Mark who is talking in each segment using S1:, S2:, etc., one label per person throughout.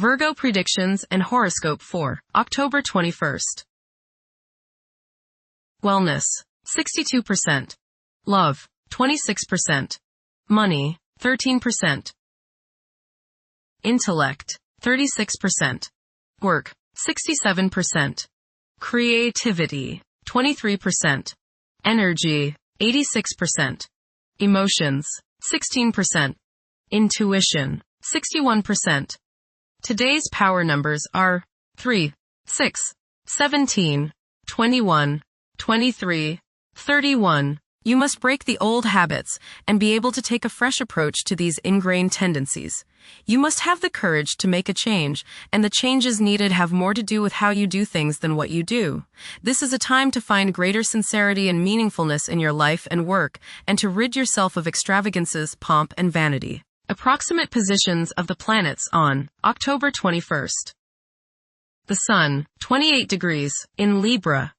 S1: Virgo predictions and horoscope for October 21st. Wellness, 62%. Love, 26%. Money, 13%. Intellect, 36%. Work, 67%. Creativity, 23%. Energy, 86%. Emotions, 16%. Intuition, 61%. Today's power numbers are 3, 6, 17, 21, 23, 31. You must break the old habits and be able to take a fresh approach to these ingrained tendencies. You must have the courage to make a change, and the changes needed have more to do with how you do things than what you do. This is a time to find greater sincerity and meaningfulness in your life and work, and to rid yourself of extravagances, pomp, and vanity. Approximate positions of the planets on October 21st. The Sun, 28 degrees, in Libra.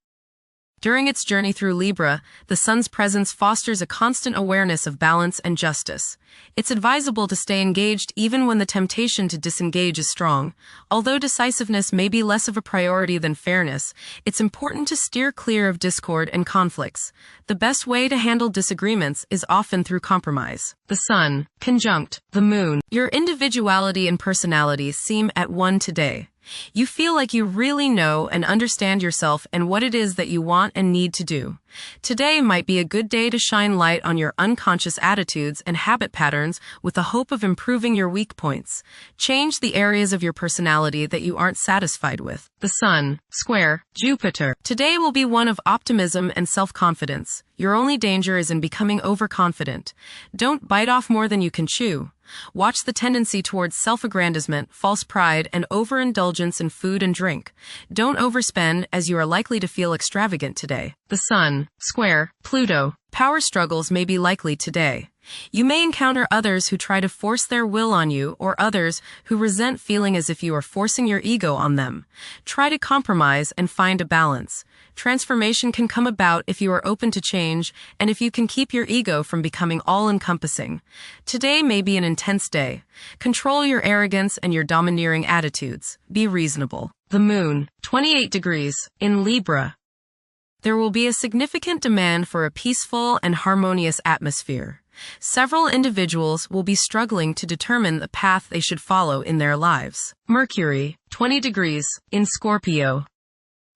S1: During its journey through Libra, the Sun's presence fosters a constant awareness of balance and justice. It's advisable to stay engaged even when the temptation to disengage is strong. Although decisiveness may be less of a priority than fairness, it's important to steer clear of discord and conflicts. The best way to handle disagreements is often through compromise. The Sun, conjunct the Moon. Your individuality and personality seem at one today. You feel like you really know and understand yourself and what it is that you want and need to do. Today might be a good day to shine light on your unconscious attitudes and habit patterns with the hope of improving your weak points. Change the areas of your personality that you aren't satisfied with. The Sun, square Jupiter. Today will be one of optimism and self-confidence. Your only danger is in becoming overconfident. Don't bite off more than you can chew. Watch the tendency towards self-aggrandizement, false pride, and overindulgence in food and drink. Don't overspend, as you are likely to feel extravagant today. The Sun, square Pluto. Power struggles may be likely today. You may encounter others who try to force their will on you, or others who resent feeling as if you are forcing your ego on them. Try to compromise and find a balance. Transformation can come about if you are open to change, and if you can keep your ego from becoming all-encompassing. Today may be an intense day. Control your arrogance and your domineering attitudes. Be reasonable. The Moon, 28 degrees, in Libra. There will be a significant demand for a peaceful and harmonious atmosphere. Several individuals will be struggling to determine the path they should follow in their lives. Mercury, 20 degrees, in Scorpio.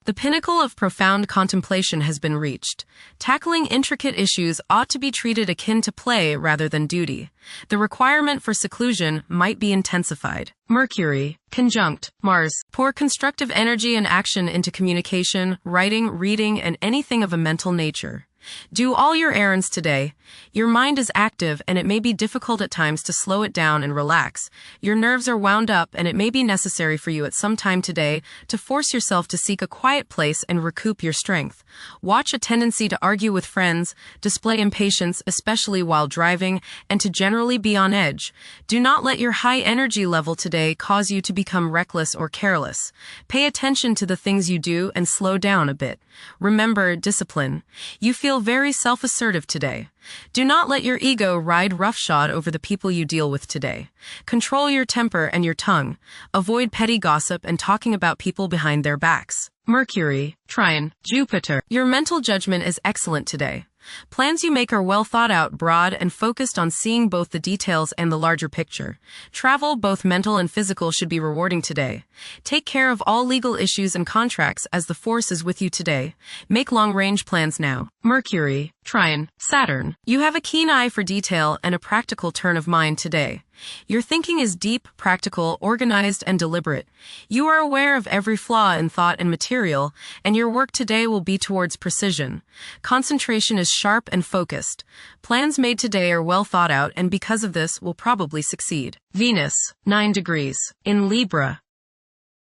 S1: The pinnacle of profound contemplation has been reached. Tackling intricate issues ought to be treated akin to play rather than duty. The requirement for seclusion might be intensified. Mercury, conjunct Mars. Pour constructive energy and action into communication, writing, reading, and anything of a mental nature. Do all your errands today. Your mind is active, and it may be difficult at times to slow it down and relax. Your nerves are wound up, and it may be necessary for you at some time today to force yourself to seek a quiet place and recoup your strength. Watch a tendency to argue with friends, display impatience, especially while driving, and to generally be on edge. Do not let your high energy level today cause you to become reckless or careless. Pay attention to the things you do and slow down a bit. Remember discipline. You feel very self-assertive today. Do not let your ego ride roughshod over the people you deal with today. Control your temper and your tongue. Avoid petty gossip and talking about people behind their backs. Mercury, trine Jupiter. Your mental judgment is excellent today. Plans you make are well thought out, broad, and focused on seeing both the details and the larger picture. Travel, both mental and physical, should be rewarding today. Take care of all legal issues and contracts as the force is with you today. Make long-range plans now. Mercury, trine Saturn. You have a keen eye for detail and a practical turn of mind today. Your thinking is deep, practical, organized, and deliberate. You are aware of every flaw in thought and material, and your work today will be towards precision. Concentration is sharp and focused. Plans made today are well thought out, and because of this, will probably succeed. Venus, 9 degrees, in Libra.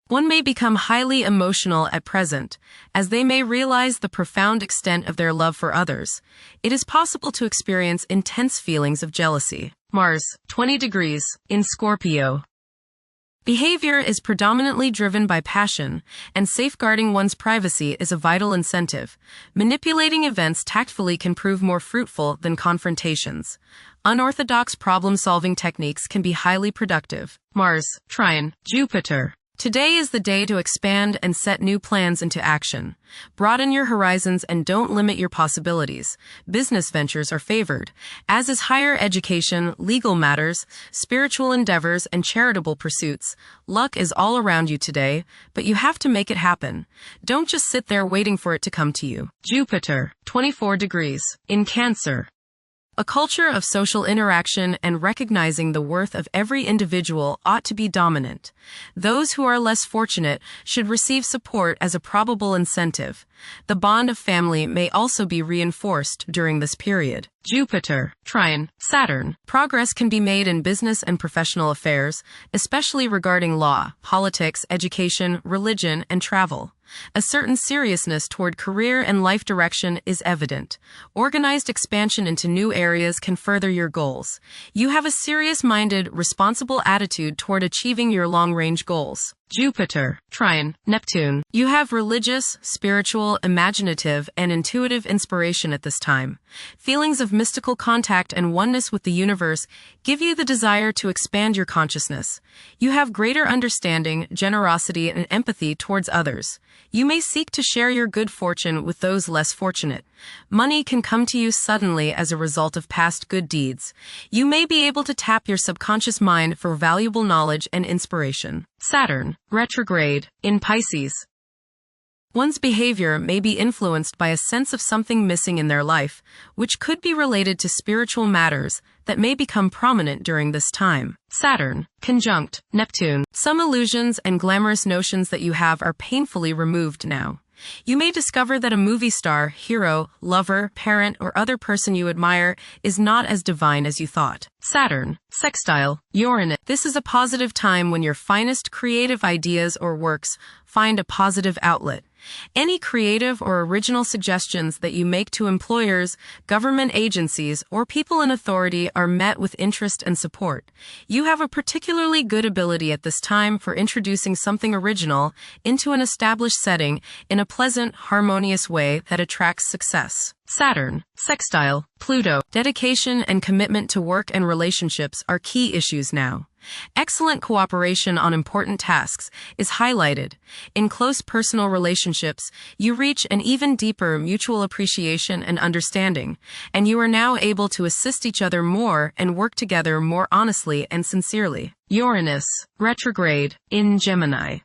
S1: One may become highly emotional at present, as they may realize the profound extent of their love for others. It is possible to experience intense feelings of jealousy. Mars, 20 degrees, in Scorpio. Behavior is predominantly driven by passion, and safeguarding one's privacy is a vital incentive. Manipulating events tactfully can prove more fruitful than confrontations. Unorthodox problem-solving techniques can be highly productive. Mars, trine, Jupiter. Today is the day to expand and set new plans into action. Broaden your horizons and don't limit your possibilities. Business ventures are favored, as is higher education, legal matters, spiritual endeavors, and charitable pursuits. Luck is all around you today, but you have to make it happen. Don't just sit there waiting for it to come to you. Jupiter, 24 degrees, in Cancer. A culture of social interaction and recognizing the worth of every individual ought to be dominant. Those who are less fortunate should receive support as a probable incentive. The bond of family may also be reinforced during this period. Jupiter, trine, Saturn. Progress can be made in business and professional affairs, especially regarding law, politics, education, religion, and travel. A certain seriousness toward career and life direction is evident. Organized expansion into new areas can further your goals. You have a serious-minded, responsible attitude toward achieving your long-range goals. Jupiter, trine, Neptune. You have religious, spiritual, imaginative, and intuitive inspiration at this time. Feelings of mystical contact and oneness with the universe give you the desire to expand your consciousness. You have greater understanding, generosity, and empathy towards others. You may seek to share your good fortune with those less fortunate. Money can come to you suddenly as a result of past good deeds. You may be able to tap your subconscious mind for valuable knowledge and inspiration. Saturn, retrograde, in Pisces. One's behavior may be influenced by a sense of something missing in their life, which could be related to spiritual matters that may become prominent during this time. Saturn, conjunct, Neptune. Some illusions and glamorous notions that you have are painfully removed now. You may discover that a movie star, hero, lover, parent, or other person you admire is not as divine as you thought. Saturn, sextile, Uranus. This is a positive time when your finest creative ideas or works find a positive outlet. Any creative or original suggestions that you make to employers, government agencies, or people in authority are met with interest and support. You have a particularly good ability at this time for introducing something original into an established setting in a pleasant, harmonious way that attracts success. Saturn, sextile, Pluto. Dedication and commitment to work and relationships are key issues now. Excellent cooperation on important tasks is highlighted. In close personal relationships, you reach an even deeper mutual appreciation and understanding, and you are now able to assist each other more and work together more honestly and sincerely. Uranus, retrograde, in Gemini.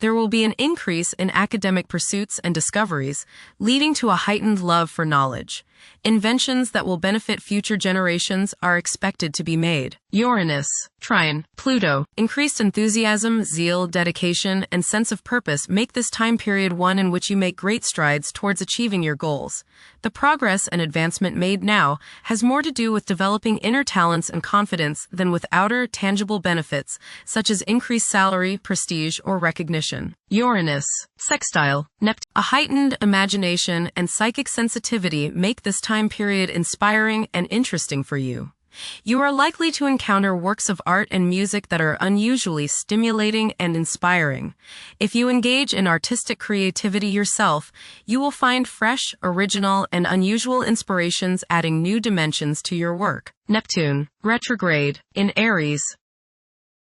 S1: There will be an increase in academic pursuits and discoveries, leading to a heightened love for knowledge. Inventions that will benefit future generations are expected to be made. Uranus, trine, Pluto. Increased enthusiasm, zeal, dedication, and sense of purpose make this time period one in which you make great strides towards achieving your goals. The progress and advancement made now has more to do with developing inner talents and confidence than with outer, tangible benefits, such as increased salary, prestige, or recognition. Uranus, sextile, Neptune. A heightened imagination and psychic sensitivity make this time period inspiring and interesting for you. You are likely to encounter works of art and music that are unusually stimulating and inspiring. If you engage in artistic creativity yourself, you will find fresh, original, and unusual inspirations adding new dimensions to your work. Neptune, retrograde, in Aries.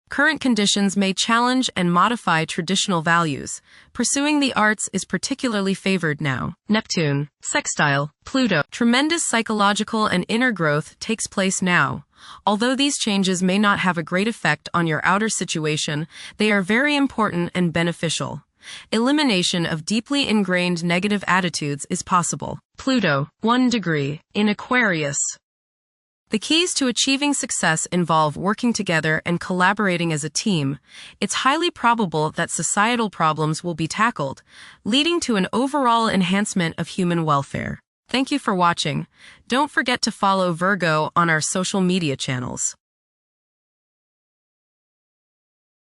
S1: Current conditions may challenge and modify traditional values. Pursuing the arts is particularly favored now. Neptune, sextile, Pluto. Tremendous psychological and inner growth takes place now. Although these changes may not have a great effect on your outer situation, they are very important and beneficial. Elimination of deeply ingrained negative attitudes is possible. Pluto, 1 degree, in Aquarius. The keys to achieving success involve working together and collaborating as a team. It's highly probable that societal problems will be tackled, leading to an overall enhancement of human welfare. Thank you for watching. Don't forget to follow Virgo on our social media channels.